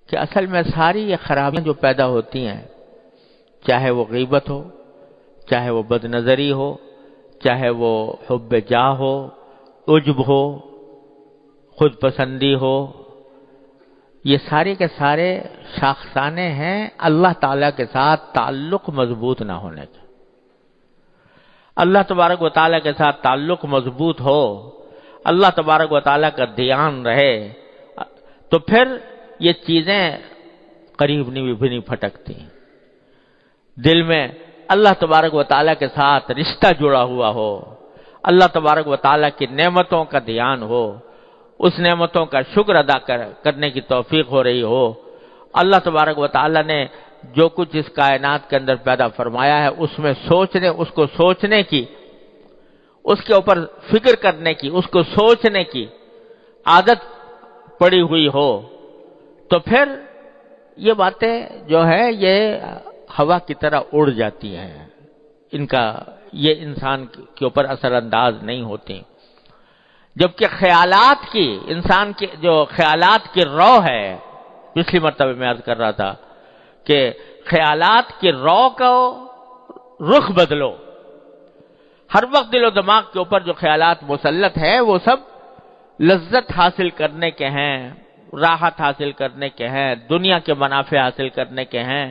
کہ اصل میں ساری یہ خرابیاں جو پیدا ہوتی ہیں، چاہے وہ غیبت ہو، چاہے وہ بد نظری ہو، چاہے وہ حب جاہ ہو، عجب ہو، خود پسندی ہو، یہ سارے کے سارے شاخسانے ہیں اللہ تعالیٰ کے ساتھ تعلق مضبوط نہ ہونے کے۔ اللہ تبارک و تعالیٰ کے ساتھ تعلق مضبوط ہو، اللہ تبارک و تعالیٰ کا دھیان رہے، تو پھر یہ چیزیں قریب بھی نہیں پھٹکتی۔ دل میں اللہ تبارک و تعالیٰ کے ساتھ رشتہ جڑا ہوا ہو، اللہ تبارک و تعالیٰ کی نعمتوں کا دھیان ہو، اس نعمتوں کا شکر ادا کرنے کی توفیق ہو رہی ہو، اللہ تبارک و تعالیٰ نے جو کچھ اس کائنات کے اندر پیدا فرمایا ہے اس میں اس کو سوچنے کی، اس کے اوپر فکر کرنے کی، اس کو سوچنے کی عادت پڑی ہوئی ہو، تو پھر یہ باتیں جو ہے یہ ہوا کی طرح اڑ جاتی ہیں، یہ انسان کے اوپر اثر انداز نہیں ہوتی۔ جبکہ خیالات کی، انسان کے جو خیالات کی رو ہے، پچھلی مرتبہ میں عرض کر رہا تھا کہ خیالات کی رو کو رخ بدلو۔ ہر وقت دل و دماغ کے اوپر جو خیالات مسلط ہیں وہ سب لذت حاصل کرنے کے ہیں، راحت حاصل کرنے کے ہیں، دنیا کے منافع حاصل کرنے کے ہیں۔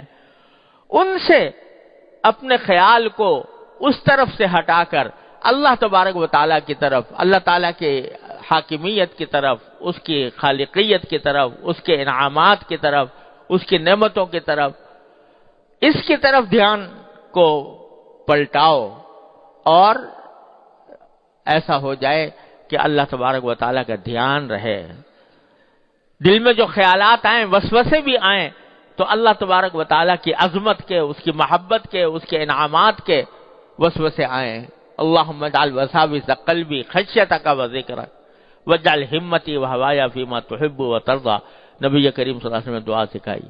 ان سے اپنے خیال کو اس طرف سے ہٹا کر اللہ تبارک و تعالیٰ کی طرف، اللہ تعالیٰ کی حاکمیت کی طرف، اس کی خالقیت کی طرف، اس کے انعامات کی طرف، اس کی نعمتوں کی طرف، اس کی طرف دھیان کو پلٹاؤ، اور ایسا ہو جائے کہ اللہ تبارک و تعالیٰ کا دھیان رہے۔ دل میں جو خیالات آئیں، وسوسے بھی آئیں، تو اللہ تبارک و تعالیٰ کی عظمت کے، اس کی محبت کے، اس کے انعامات کے وسوسے آئیں۔ اللہم اجعل وساوس قلبی خشیتک و ذکرک واجعل ہمتی و ہوایا فیما تحب و ترضی، نبی کریم صلی اللہ علیہ وسلم نے دعا سکھائی۔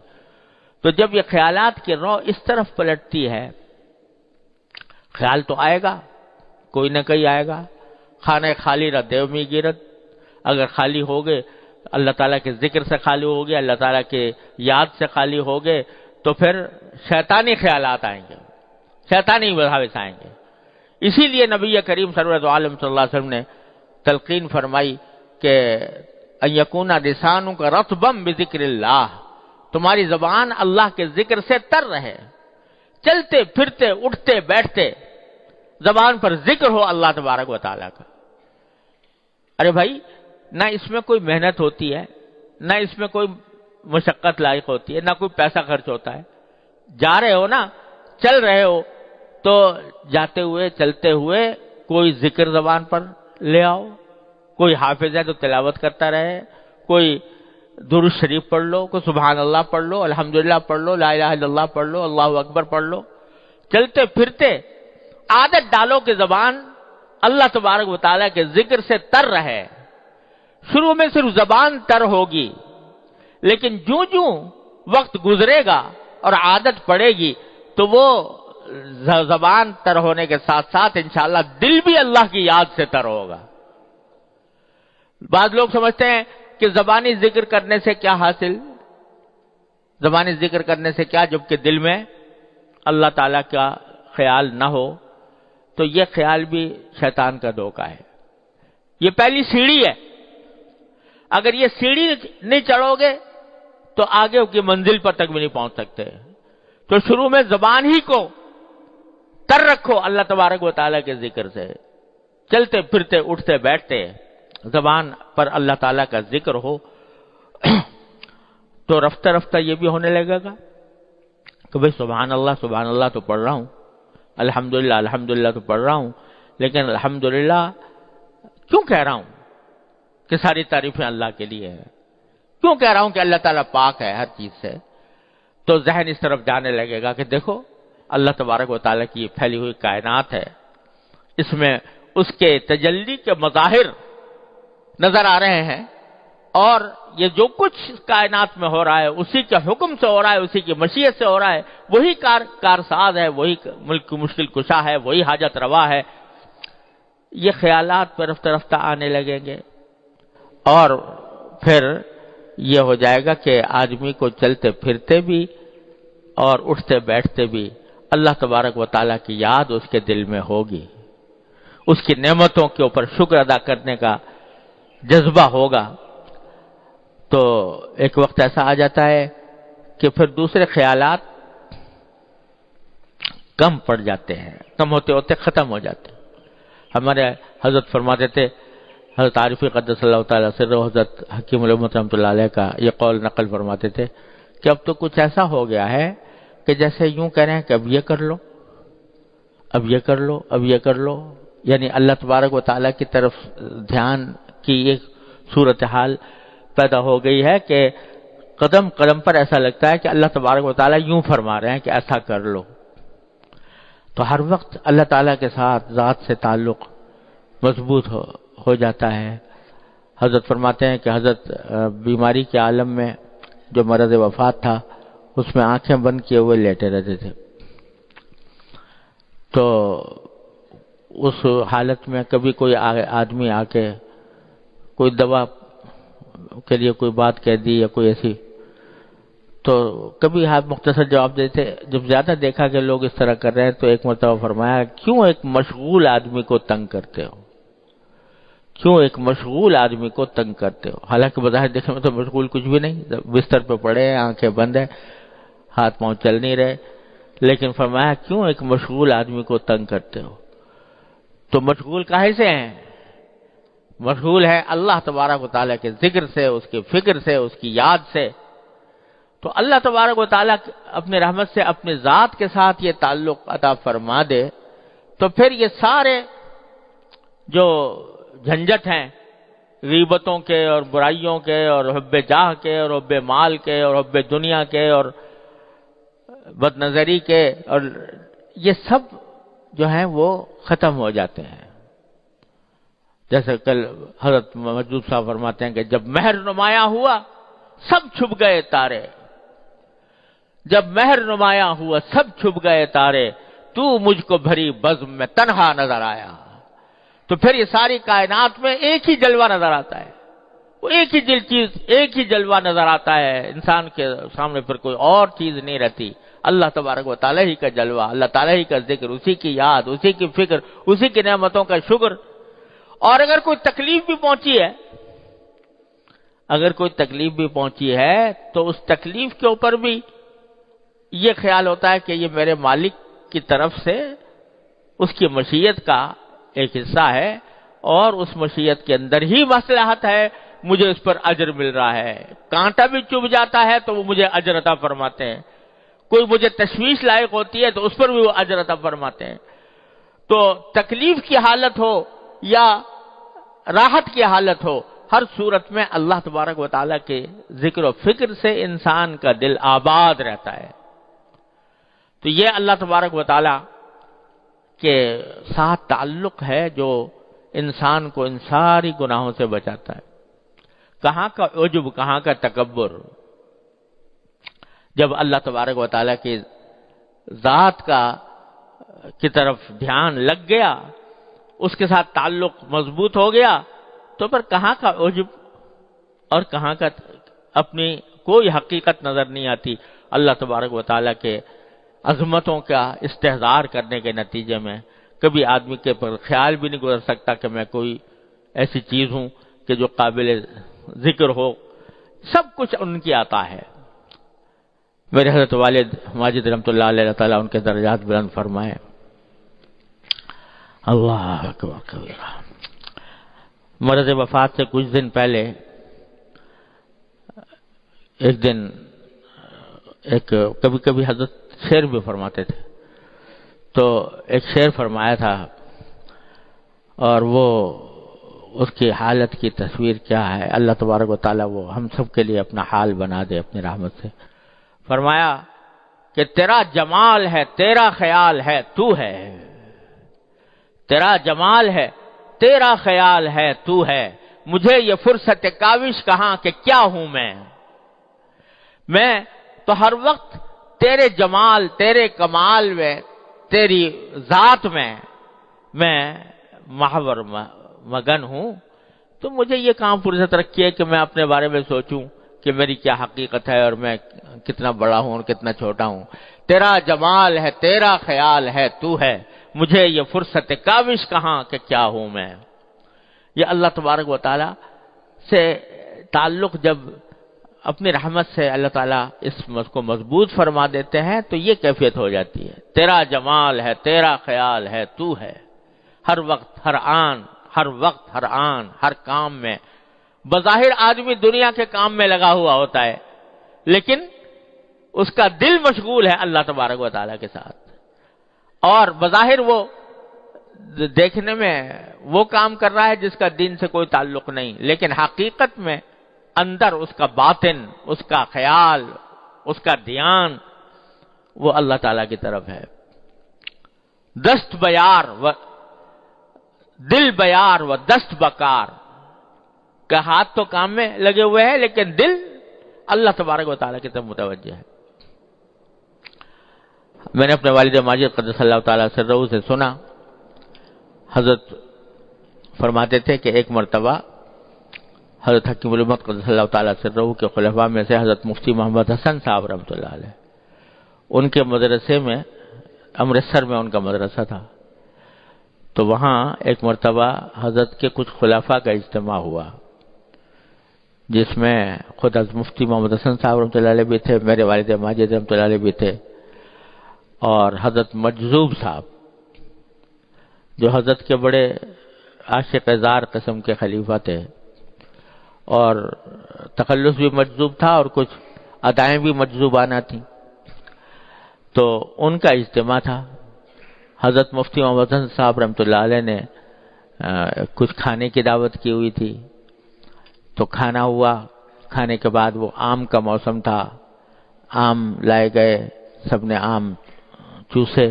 تو جب یہ خیالات کی رو اس طرف پلٹتی ہے، خیال تو آئے گا، کوئی نہ کوئی آئے گا۔ خانہ خالی رہ دیو می گیرت، اگر خالی ہو گئے، اللہ تعالیٰ کے ذکر سے خالی ہو گئے، اللہ تعالیٰ کے یاد سے خالی ہو گئے، تو پھر شیطانی خیالات آئیں گے، شیطانی وساوس آئیں گے۔ اسی لیے نبی کریم سرور عالم صلی اللہ علیہ وسلم نے تلقین فرمائی کہ ان یکون لسانک رطبا بذکر اللہ، تمہاری زبان اللہ کے ذکر سے تر رہے، چلتے پھرتے اٹھتے بیٹھتے زبان پر ذکر ہو اللہ تبارک و تعالیٰ کا۔ ارے بھائی، نہ اس میں کوئی محنت ہوتی ہے، نہ اس میں کوئی مشقت لائق ہوتی ہے، نہ کوئی پیسہ خرچ ہوتا ہے۔ جا رہے ہو نا، چل رہے ہو، تو جاتے ہوئے چلتے ہوئے کوئی ذکر زبان پر لے آؤ، کوئی حافظ ہے تو تلاوت کرتا رہے، کوئی درود شریف پڑھ لو، کوئی سبحان اللہ پڑھ لو، الحمدللہ پڑھ لو، لا الہ الا اللہ پڑھ لو، اللہ اکبر پڑھ لو۔ چلتے پھرتے عادت ڈالو کہ زبان اللہ تبارک و تعالیٰ کے ذکر سے تر رہے۔ شروع میں صرف زبان تر ہوگی، لیکن جوں وقت گزرے گا اور عادت پڑے گی تو وہ زبان تر ہونے کے ساتھ ساتھ انشاءاللہ دل بھی اللہ کی یاد سے تر ہوگا۔ بعض لوگ سمجھتے ہیں کہ زبانی ذکر کرنے سے کیا حاصل، زبانی ذکر کرنے سے کیا، جبکہ دل میں اللہ تعالیٰ کا خیال نہ ہو، تو یہ خیال بھی شیطان کا دھوکہ ہے۔ یہ پہلی سیڑھی ہے، اگر یہ سیڑھی نہیں چڑھو گے تو آگے کی منزل پر تک بھی نہیں پہنچ سکتے۔ تو شروع میں زبان ہی کو تر رکھو اللہ تبارک و تعالیٰ کے ذکر سے، چلتے پھرتے اٹھتے بیٹھتے زبان پر اللہ تعالیٰ کا ذکر ہو، تو رفتہ رفتہ یہ بھی ہونے لگے گا کہ بھئی سبحان اللہ تو پڑھ رہا ہوں، الحمدللہ تو پڑھ رہا ہوں، لیکن الحمدللہ کیوں کہہ رہا ہوں کہ ساری تعریفیں اللہ کے لیے ہیں، کیوں کہہ رہا ہوں کہ اللہ تعالیٰ پاک ہے ہر چیز سے؟ تو ذہن اس طرف جانے لگے گا کہ دیکھو اللہ تبارک و تعالیٰ کی پھیلی ہوئی کائنات ہے، اس میں اس کے تجلی کے مظاہر نظر آ رہے ہیں، اور یہ جو کچھ کائنات میں ہو رہا ہے اسی کے حکم سے ہو رہا ہے، اسی کی مشیت سے ہو رہا ہے، وہی کارساز ہے، وہی ملک کی مشکل کشا ہے، وہی حاجت روا ہے۔ یہ خیالات پر رفتہ رفتہ آنے لگیں گے، اور پھر یہ ہو جائے گا کہ آدمی کو چلتے پھرتے بھی اور اٹھتے بیٹھتے بھی اللہ تبارک و تعالیٰ کی یاد اس کے دل میں ہوگی، اس کی نعمتوں کے اوپر شکر ادا کرنے کا جذبہ ہوگا۔ تو ایک وقت ایسا آ جاتا ہے کہ پھر دوسرے خیالات کم پڑ جاتے ہیں، کم ہوتے ہوتے ختم ہو جاتے ہیں۔ ہمارے حضرت فرماتے تھے، حضرت عارفی قدس اللہ تعالیٰ سر، حضرت حکیم الامت رحمۃ اللہ علیہ کا یہ قول نقل فرماتے تھے کہ اب تو کچھ ایسا ہو گیا ہے کہ جیسے یوں کہہ رہے ہیں کہ اب یہ کر لو، اب یہ کر لو، اب یہ کر لو، یعنی اللہ تبارک و تعالیٰ کی طرف دھیان کی ایک صورتحال پیدا ہو گئی ہے کہ قدم قدم پر ایسا لگتا ہے کہ اللہ تبارک و تعالیٰ یوں فرما رہے ہیں کہ ایسا کر لو۔ تو ہر وقت اللہ تعالیٰ کے ساتھ ذات سے تعلق مضبوط ہو جاتا ہے۔ حضرت فرماتے ہیں کہ حضرت بیماری کے عالم میں جو مرض وفات تھا اس میں آنکھیں بند کیے ہوئے لیٹے رہتے تھے، تو اس حالت میں کبھی کوئی آدمی آ کے کوئی دوا کے لیے کوئی بات کہہ دی یا کوئی ایسی، تو کبھی آپ مختصر جواب دیتے۔ جب زیادہ دیکھا کہ لوگ اس طرح کر رہے ہیں تو ایک مرتبہ فرمایا، کیوں ایک مشغول آدمی کو تنگ کرتے ہو، کیوں ایک مشغول آدمی کو تنگ کرتے ہو؟ حالانکہ بظاہر دیکھنے میں تو مشغول کچھ بھی نہیں، بستر پہ پڑے ہیں، آنکھیں بند ہیں، ہاتھ پاؤں چل نہیں رہے، لیکن فرمایا کیوں ایک مشغول آدمی کو تنگ کرتے ہو؟ تو مشغول کاہے سے ہیں؟ مشغول ہے اللہ تبارک و تعالیٰ کے ذکر سے، اس کی فکر سے، اس کی یاد سے۔ تو اللہ تبارک و تعالیٰ اپنے رحمت سے اپنے ذات کے ساتھ یہ تعلق عطا فرما دے تو پھر یہ سارے جو جھنجٹ ہیں غیبتوں کے اور برائیوں کے اور حب جاہ کے اور حب مال کے اور حب دنیا کے اور بد نظری کے، اور یہ سب جو ہیں وہ ختم ہو جاتے ہیں۔ جیسے کل حضرت مجدود صاحب فرماتے ہیں کہ جب مہر نمایاں ہوا سب چھپ گئے تارے، جب مہر نمایاں ہوا سب چھپ گئے تارے، تو مجھ کو بھری بزم میں تنہا نظر آیا۔ تو پھر یہ ساری کائنات میں ایک ہی جلوہ نظر آتا ہے، وہ ایک ہی چیز، ایک ہی جلوہ نظر آتا ہے، انسان کے سامنے پھر کوئی اور چیز نہیں رہتی، اللہ تبارک و تعالیٰ ہی کا جلوہ، اللہ تعالیٰ ہی کا ذکر، اسی کی یاد، اسی کی فکر، اسی کی نعمتوں کا شکر۔ اور اگر کوئی تکلیف بھی پہنچی ہے، اگر کوئی تکلیف بھی پہنچی ہے تو اس تکلیف کے اوپر بھی یہ خیال ہوتا ہے کہ یہ میرے مالک کی طرف سے اس کی مشیت کا ایک حصہ ہے اور اس مشیت کے اندر ہی مصلحت ہے، مجھے اس پر اجر مل رہا ہے۔ کانٹا بھی چبھ جاتا ہے تو وہ مجھے اجر عطا فرماتے ہیں، کوئی مجھے تشویش لائق ہوتی ہے تو اس پر بھی وہ اجر عطا فرماتے ہیں۔ تو تکلیف کی حالت ہو یا راحت کی حالت ہو، ہر صورت میں اللہ تبارک و تعالیٰ کے ذکر و فکر سے انسان کا دل آباد رہتا ہے۔ تو یہ اللہ تبارک و تعالیٰ کے ساتھ تعلق ہے جو انسان کو ان ساری گناہوں سے بچاتا ہے۔ کہاں کا عجب، کہاں کا تکبر، جب اللہ تبارک و تعالیٰ کی ذات کی طرف دھیان لگ گیا، اس کے ساتھ تعلق مضبوط ہو گیا، تو پھر کہاں کا عجب اور کہاں کا اپنی کوئی حقیقت نظر نہیں آتی۔ اللہ تبارک و تعالیٰ کے عظمتوں کا استحضار کرنے کے نتیجے میں کبھی آدمی کے پر خیال بھی نہیں گزر سکتا کہ میں کوئی ایسی چیز ہوں کہ جو قابل ذکر ہو، سب کچھ ان کی عطا ہے۔ میرے حضرت والد ماجد رحمۃ اللہ علیہ تعالیٰ ان کے درجات بلند فرمائے۔ اللہ اکبر کبیرہ۔ مرض وفات سے کچھ دن پہلے ایک دن کبھی کبھی حضرت شعر بھی فرماتے تھے، تو ایک شعر فرمایا تھا اور وہ اس کی حالت کی تصویر کیا ہے، اللہ تبارک و تعالیٰ وہ ہم سب کے لیے اپنا حال بنا دے اپنی رحمت سے۔ فرمایا کہ تیرا جمال ہے، تیرا خیال ہے، تو ہے، تیرا جمال ہے، تیرا خیال ہے، تو ہے، مجھے یہ فرصت کاوش کہاں کہ کیا ہوں میں تو ہر وقت تیرے جمال، تیرے کمال میں، تیری ذات میں محور مگن ہوں، تو مجھے یہ کام فرصت رکھی ہے کہ میں اپنے بارے میں سوچوں کہ میری کیا حقیقت ہے اور میں کتنا بڑا ہوں اور کتنا چھوٹا ہوں. تیرا جمال ہے، تیرا خیال ہے، تو ہے، مجھے یہ فرصت کاوش کہاں کہ کیا ہوں میں. یہ اللہ تبارک و تعالی سے تعلق جب اپنی رحمت سے اللہ تعالیٰ اس کو مضبوط فرما دیتے ہیں تو یہ کیفیت ہو جاتی ہے. تیرا جمال ہے، تیرا خیال ہے، تو ہے، ہر وقت، ہر آن، ہر وقت، ہر آن، ہر کام میں. بظاہر آدمی دنیا کے کام میں لگا ہوا ہوتا ہے لیکن اس کا دل مشغول ہے اللہ تبارک و تعالیٰ کے ساتھ، اور بظاہر وہ دیکھنے میں وہ کام کر رہا ہے جس کا دین سے کوئی تعلق نہیں، لیکن حقیقت میں اندر اس کا باطن، اس کا خیال، اس کا دھیان وہ اللہ تعالیٰ کی طرف ہے. دست بیار و دل بیار و دست بکار، کہ ہاتھ تو کام میں لگے ہوئے ہیں لیکن دل اللہ تبارک و تعالیٰ کی طرف متوجہ ہے. میں نے اپنے والد ماجد قدس اللہ تعالیٰ سرہ سے سنا، حضرت فرماتے تھے کہ ایک مرتبہ حضرت حکیم الامت قدس اللہ تعالیٰ سرہ کے خلفاء میں سے حضرت مفتی محمد حسن صاحب رحمۃ اللہ علیہ، ان کے مدرسے میں، امرتسر میں ان کا مدرسہ تھا، تو وہاں ایک مرتبہ حضرت کے کچھ خلفاء کا اجتماع ہوا جس میں خود حضرت مفتی محمد حسن صاحب رحمۃ اللہ علیہ بھی تھے، میرے والد ماجد رحمۃ اللہ علیہ بھی تھے، اور حضرت مجذوب صاحب جو حضرت کے بڑے عاشق زار قسم کے خلیفہ تھے، اور تخلص بھی مجذوب تھا اور کچھ ادائیں بھی مجذوبانہ تھیں. تو ان کا اجتماع تھا. حضرت مفتی محمد حسن صاحب رحمۃ اللہ علیہ نے کچھ کھانے کی دعوت کی ہوئی تھی، تو کھانا ہوا. کھانے کے بعد وہ آم کا موسم تھا، آم لائے گئے، سب نے آم چوسے،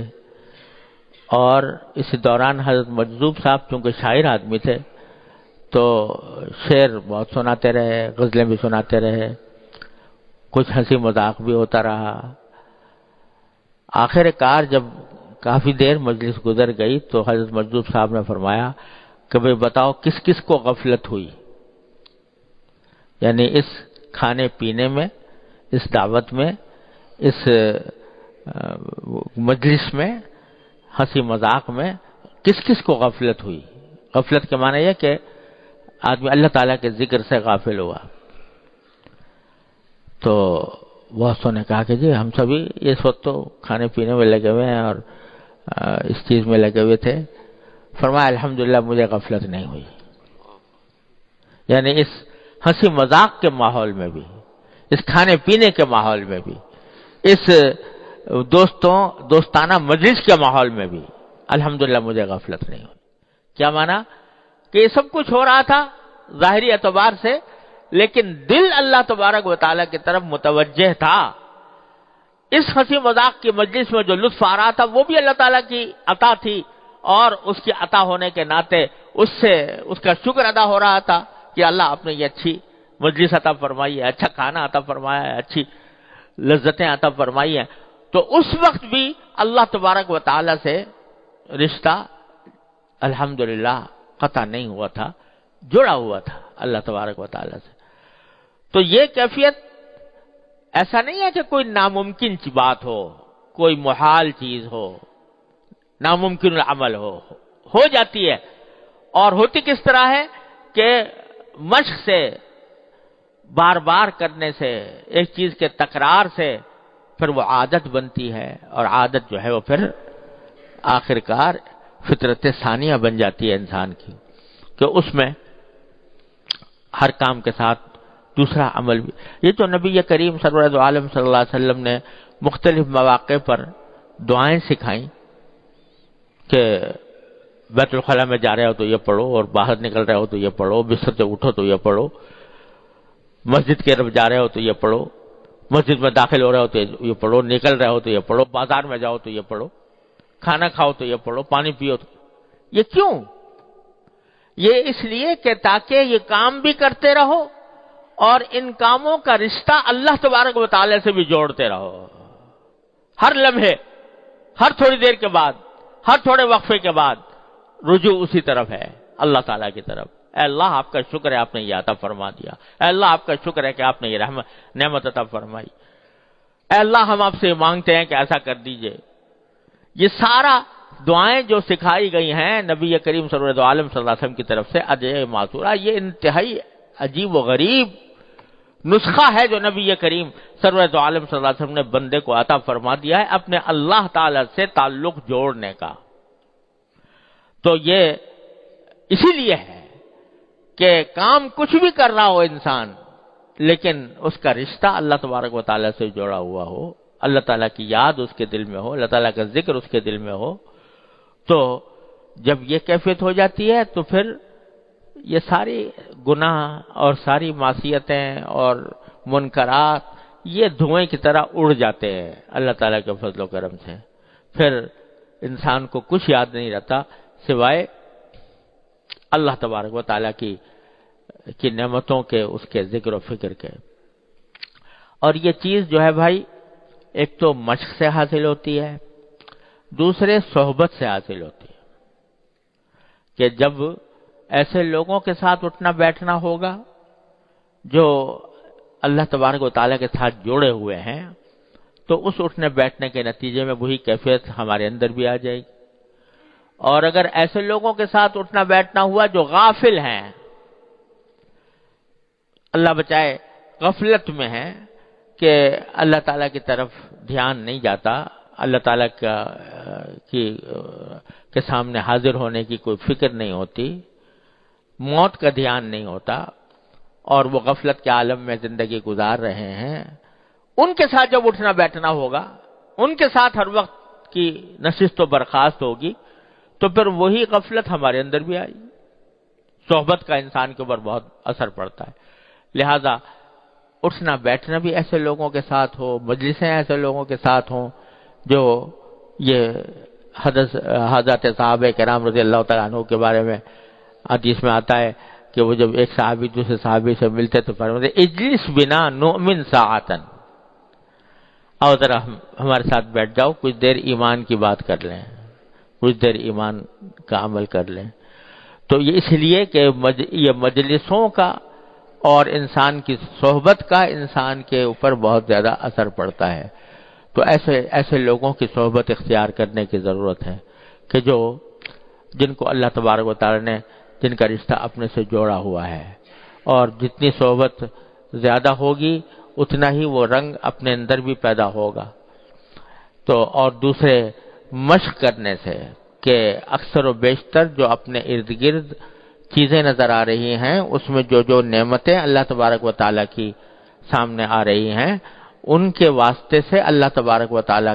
اور اس دوران حضرت مجذوب صاحب چونکہ شاعر آدمی تھے تو شعر بہت سناتے رہے، غزلیں بھی سناتے رہے، کچھ ہنسی مذاق بھی ہوتا رہا. آخر کار جب کافی دیر مجلس گزر گئی تو حضرت مجذوب صاحب نے فرمایا کہ بھئی بتاؤ کس کس کو غفلت ہوئی، یعنی اس کھانے پینے میں، اس دعوت میں، اس مجلس میں، ہنسی مذاق میں کس کس کو غفلت ہوئی. غفلت کے معنی یہ کہ آدمی اللہ تعالیٰ کے ذکر سے غافل ہوا. تو بہت نے کہا کہ جی ہم سبھی اس وقت تو کھانے پینے میں لگے ہوئے ہیں اور اس چیز میں لگے ہوئے تھے. فرمایا الحمدللہ مجھے غفلت نہیں ہوئی. یعنی اس ہنسی مذاق کے ماحول میں بھی، اس کھانے پینے کے ماحول میں بھی، اس دوستانہ مجلس کے ماحول میں بھی الحمدللہ مجھے غفلت نہیں ہوئی. کیا مانا کہ یہ سب کچھ ہو رہا تھا ظاہری اعتبار سے، لیکن دل اللہ تبارک و تعالیٰ کی طرف متوجہ تھا. اس ہنسی مذاق کی مجلس میں جو لطف آ رہا تھا وہ بھی اللہ تعالیٰ کی عطا تھی، اور اس کی عطا ہونے کے ناطے اس سے اس کا شکر ادا ہو رہا تھا کہ اللہ آپ نے یہ اچھی مجلس عطا فرمائی ہے، اچھا کھانا عطا فرمایا ہے، اچھی لذتیں عطا فرمائی ہیں. تو اس وقت بھی اللہ تبارک و تعالیٰ سے رشتہ الحمدللہ قطع نہیں ہوا تھا، جڑا ہوا تھا اللہ تبارک و تعالیٰ سے. تو یہ کیفیت ایسا نہیں ہے کہ کوئی ناممکن بات ہو، کوئی محال چیز ہو، ناممکن العمل ہو جاتی ہے. اور ہوتی کس طرح ہے کہ مشق سے، بار بار کرنے سے، ایک چیز کے تکرار سے پھر وہ عادت بنتی ہے، اور عادت جو ہے وہ پھر آخر کار فطرت ثانیہ بن جاتی ہے انسان کی، کہ اس میں ہر کام کے ساتھ دوسرا عمل بھی. یہ تو نبی کریم سرور عالم صلی اللہ علیہ وسلم نے مختلف مواقع پر دعائیں سکھائیں کہ بیت الخلاء میں جا رہے ہو تو یہ پڑھو، اور باہر نکل رہے ہو تو یہ پڑھو، بستر سے اٹھو تو یہ پڑھو، مسجد کی طرف جا رہے ہو تو یہ پڑھو، مسجد میں داخل ہو رہے ہو تو یہ پڑھو، نکل رہے ہو تو یہ پڑھو، بازار میں جاؤ تو یہ پڑھو، کھانا کھاؤ تو یہ پڑھو، پانی پیو تو. یہ کیوں؟ یہ اس لیے کہ تاکہ یہ کام بھی کرتے رہو اور ان کاموں کا رشتہ اللہ تبارک و تعالی سے بھی جوڑتے رہو. ہر لمحے، ہر تھوڑی دیر کے بعد، ہر تھوڑے وقفے کے بعد رجوع اسی طرف ہے، اللہ تعالیٰ کی طرف. اے اللہ آپ کا شکر ہے آپ نے یہ عطا فرما دیا، اے اللہ آپ کا شکر ہے کہ آپ نے یہ نعمت عطا فرمائی، اے اللہ ہم آپ سے مانگتے ہیں کہ ایسا کر دیجئے۔ یہ سارا دعائیں جو سکھائی گئی ہیں نبی کریم سرور عالم صلی اللہ علیہ وسلم کی طرف سے ادعیہ ماثورہ، یہ انتہائی عجیب و غریب نسخہ ہے جو نبی کریم سرور عالم صلی اللہ علیہ وسلم نے بندے کو عطا فرما دیا ہے اپنے اللہ تعالی سے تعلق جوڑنے کا۔ تو یہ اسی لیے ہے کہ کام کچھ بھی کر رہا ہو انسان، لیکن اس کا رشتہ اللہ تبارک و تعالیٰ سے جڑا ہوا ہو، اللہ تعالیٰ کی یاد اس کے دل میں ہو، اللہ تعالیٰ کا ذکر اس کے دل میں ہو، تو جب یہ کیفیت ہو جاتی ہے تو پھر یہ ساری گناہ اور ساری معصیتیں اور منکرات یہ دھوئیں کی طرح اڑ جاتے ہیں اللہ تعالیٰ کے فضل و کرم سے۔ پھر انسان کو کچھ یاد نہیں رہتا سوائے اللہ تبارک و تعالیٰ کی نعمتوں کے، اس کے ذکر و فکر کے۔ اور یہ چیز جو ہے بھائی ایک تو مشق سے حاصل ہوتی ہے، دوسرے صحبت سے حاصل ہوتی ہے، کہ جب ایسے لوگوں کے ساتھ اٹھنا بیٹھنا ہوگا جو اللہ تبارک و تعالیٰ کے ساتھ جوڑے ہوئے ہیں، تو اس اٹھنے بیٹھنے کے نتیجے میں وہی کیفیت ہمارے اندر بھی آ جائے گی۔ اور اگر ایسے لوگوں کے ساتھ اٹھنا بیٹھنا ہوا جو غافل ہیں، اللہ بچائے غفلت میں ہیں، کہ اللہ تعالیٰ کی طرف دھیان نہیں جاتا، اللہ تعالیٰ کے سامنے حاضر ہونے کی کوئی فکر نہیں ہوتی، موت کا دھیان نہیں ہوتا، اور وہ غفلت کے عالم میں زندگی گزار رہے ہیں، ان کے ساتھ جب اٹھنا بیٹھنا ہوگا، ان کے ساتھ ہر وقت کی نشست و برخاست ہوگی، تو پھر وہی غفلت ہمارے اندر بھی آئی۔ صحبت کا انسان کے اوپر بہت اثر پڑتا ہے، لہذا اٹھنا بیٹھنا بھی ایسے لوگوں کے ساتھ ہو، مجلسیں ایسے لوگوں کے ساتھ ہوں جو یہ حضرت صحابہ کرام رضی اللہ تعالیٰ عنہ کے بارے میں حدیث میں آتا ہے کہ وہ جب ایک صحابی دوسرے صحابی سے ملتے تو فرماتے اجلس بنا نؤمن ساعتن، آؤ ذرا ہمارے ساتھ بیٹھ جاؤ، کچھ دیر ایمان کی بات کر لیں، کچھ دیر ایمان کا عمل کر لیں۔ تو یہ اس لیے کہ یہ مجلسوں کا اور انسان کی صحبت کا انسان کے اوپر بہت زیادہ اثر پڑتا ہے۔ تو ایسے لوگوں کی صحبت اختیار کرنے کی ضرورت ہے کہ جن کو اللہ تبارک و تعالی نے جن کا رشتہ اپنے سے جوڑا ہوا ہے، اور جتنی صحبت زیادہ ہوگی اتنا ہی وہ رنگ اپنے اندر بھی پیدا ہوگا۔ تو اور دوسرے مشق کرنے سے کہ اکثر و بیشتر جو اپنے ارد گرد چیزیں نظر آ رہی ہیں اس میں جو نعمتیں اللہ تبارک و تعالیٰ کی سامنے آ رہی ہیں، ان کے واسطے سے اللہ تبارک و تعالیٰ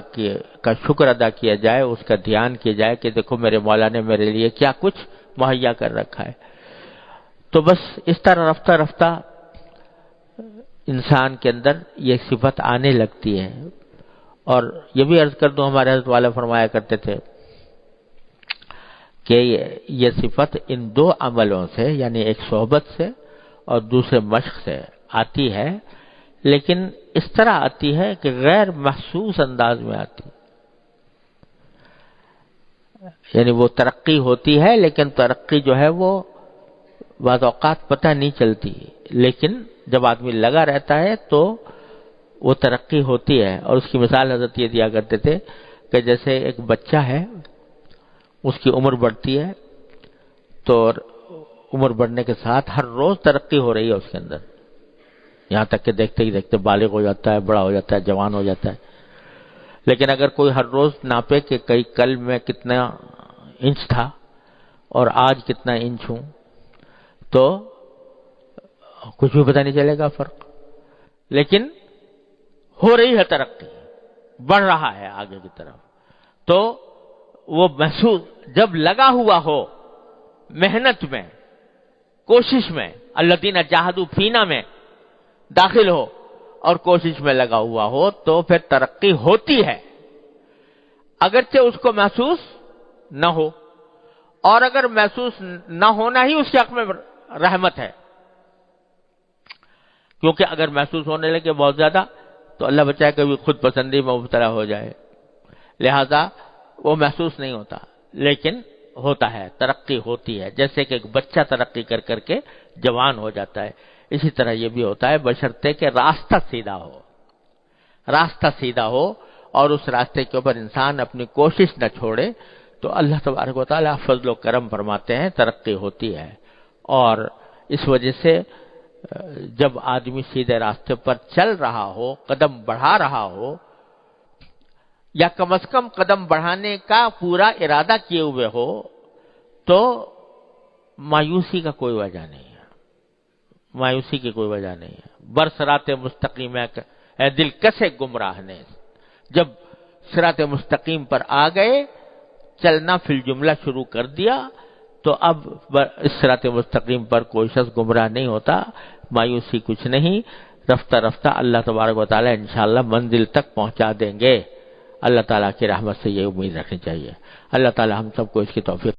کا شکر ادا کیا جائے، اس کا دھیان کیا جائے کہ دیکھو میرے مولا نے میرے لیے کیا کچھ مہیا کر رکھا ہے۔ تو بس اس طرح رفتہ رفتہ انسان کے اندر یہ صفت آنے لگتی ہے۔ اور یہ بھی عرض کر دوں، ہمارے حضرت والا فرمایا کرتے تھے کہ یہ صفت ان دو عملوں سے، یعنی ایک صحبت سے اور دوسرے مشق سے آتی ہے، لیکن اس طرح آتی ہے کہ غیر محسوس انداز میں آتی ہے، یعنی وہ ترقی ہوتی ہے لیکن ترقی جو ہے وہ بعض اوقات پتہ نہیں چلتی، لیکن جب آدمی لگا رہتا ہے تو وہ ترقی ہوتی ہے۔ اور اس کی مثال حضرت یہ دیا کرتے تھے کہ جیسے ایک بچہ ہے، اس کی عمر بڑھتی ہے، تو عمر بڑھنے کے ساتھ ہر روز ترقی ہو رہی ہے اس کے اندر، یہاں تک کہ دیکھتے ہی دیکھتے بالغ ہو جاتا ہے، بڑا ہو جاتا ہے، جوان ہو جاتا ہے۔ لیکن اگر کوئی ہر روز ناپے کہ کل میں کتنا انچ تھا اور آج کتنا انچ ہوں، تو کچھ بھی پتہ نہیں چلے گا فرق، لیکن ہو رہی ہے ترقی، بڑھ رہا ہے آگے کی طرف۔ تو وہ محسوس جب لگا ہوا ہو محنت میں، کوشش میں، الذین جاہدوا فینا میں داخل ہو اور کوشش میں لگا ہوا ہو تو پھر ترقی ہوتی ہے، اگرچہ اس کو محسوس نہ ہو، اور اگر محسوس نہ ہونا ہی اس کے حق میں رحمت ہے، کیونکہ اگر محسوس ہونے لگے بہت زیادہ تو اللہ بچائے کبھی خود پسندی میں مبتلا ہو جائے، لہذا وہ محسوس نہیں ہوتا، لیکن ہوتا ہے، ترقی ہوتی ہے، جیسے کہ ایک بچہ ترقی کر کر کے جوان ہو جاتا ہے، اسی طرح یہ بھی ہوتا ہے، بشرطے کہ راستہ سیدھا ہو، راستہ سیدھا ہو اور اس راستے کے اوپر انسان اپنی کوشش نہ چھوڑے تو اللہ تبارک و تعالیٰ فضل و کرم فرماتے ہیں، ترقی ہوتی ہے۔ اور اس وجہ سے جب آدمی سیدھے راستے پر چل رہا ہو، قدم بڑھا رہا ہو، یا کم از کم قدم بڑھانے کا پورا ارادہ کیے ہوئے ہو، تو مایوسی کا کوئی وجہ نہیں ہے، مایوسی کی کوئی وجہ نہیں ہے۔ برصراط مستقیم ہے اے دل کسے گمراہ نے، جب صراط مستقیم پر آ گئے، چلنا فی الجملہ شروع کر دیا، تو اب اس صراط مستقیم پر کوئی شخص گمراہ نہیں ہوتا، مایوسی کچھ نہیں، رفتہ رفتہ اللہ تبارک و تعالی انشاءاللہ منزل تک پہنچا دیں گے۔ اللہ تعالیٰ کی رحمت سے یہ امید رکھنی چاہیے۔ اللہ تعالیٰ ہم سب کو اس کی توفیق